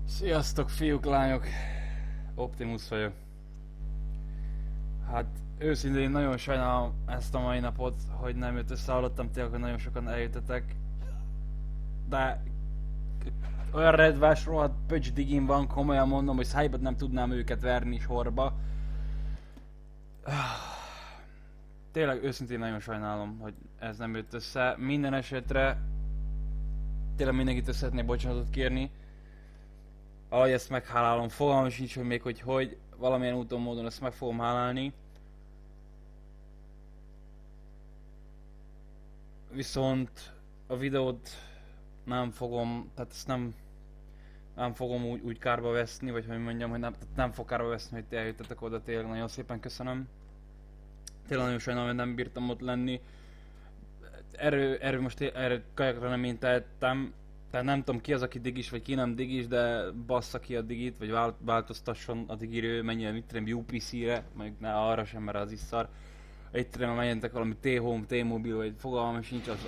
Sziasztok, fiúk, lányok! Optimus vagyok. Hát őszintén nagyon sajnálom ezt a mai napot, hogy nem jött össze. Hallottam tényleg, hogy nagyon sokan eljöttetek. De olyan redvás rohadt pöcs digim van, komolyan mondom, hogy szájbat nem tudnám őket verni sorba. Tényleg őszintén nagyon sajnálom, hogy ez nem jött össze. Minden esetre tényleg mindenkit szeretnék bocsánatot kérni. Ahogy ezt meghálálom, fogalmam sincs, hogy még hogy valamilyen úton módon ezt meg fogom hálálni. Viszont a videót nem fogom, tehát ezt nem fogom úgy kárba veszni, vagy hogy mondjam, hogy nem fog kárba veszni, hogy ti eljöttetek oda, tényleg nagyon szépen köszönöm. Tényleg nagyon sajnálom, hogy nem bírtam ott lenni. Erről most erre kajakra nem én tehettem, tehát nem tudom ki az, aki digis, vagy ki nem digis, de bassza ki a digit, vagy változtasson a digiről, menjen mit tudom UPC-re, meg ne arra sem, mert az is szar. Itt tudom, menjetek valami T-Home, T-Mobile, vagy fogalmam sincs, az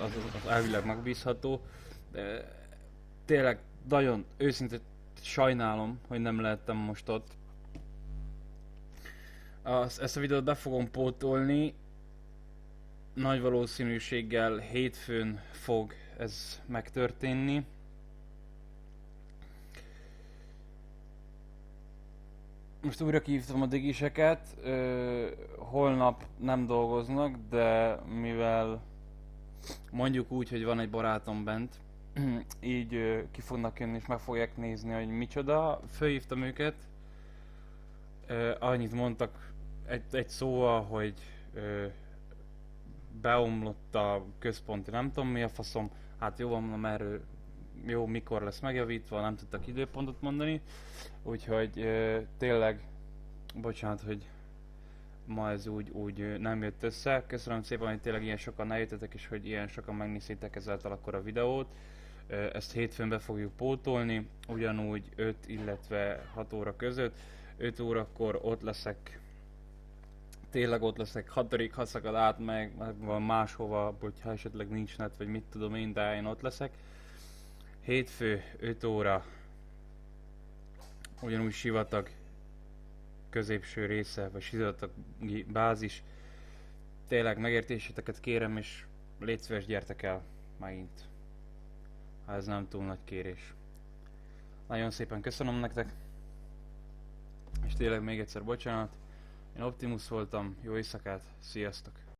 elvileg megbízható. De tényleg nagyon őszintén sajnálom, hogy nem lehettem most ott. Ezt a videót be fogom pótolni. Nagy valószínűséggel hétfőn fog ez megtörténni. Most újra kihívtam a digiseket, holnap nem dolgoznak, de mivel mondjuk úgy, hogy van egy barátom bent, így ki fognak jönni és meg fogják nézni, hogy micsoda. Fölhívtam őket, annyit mondtak egy szóval, hogy beomlott a központi, nem tudom mi a faszom, hát jó van, mondom, erről jó, mikor lesz megjavítva, nem tudtak időpontot mondani, úgyhogy tényleg bocsánat, hogy ma ez úgy nem jött össze. Köszönöm szépen, hogy tényleg ilyen sokan eljöttetek, és hogy ilyen sokan megnéztétek ezáltal akkor a videót. Ezt hétfőn be fogjuk pótolni, ugyanúgy 5, illetve 6 óra között. 5 órakor ott leszek, tényleg ott leszek, 6. szakad át, meg van máshova, hogyha esetleg nincs net, vagy mit tudom én, de én ott leszek. Hétfő, 5 óra, ugyanúgy sivatag középső része, vagy sivatagi bázis. Tényleg megértéseteket kérem, és légy szíves, gyertek el megint. Ha ez nem túl nagy kérés. Nagyon szépen köszönöm nektek, és tényleg még egyszer bocsánat. Én Optimus voltam, jó éjszakát, sziasztok!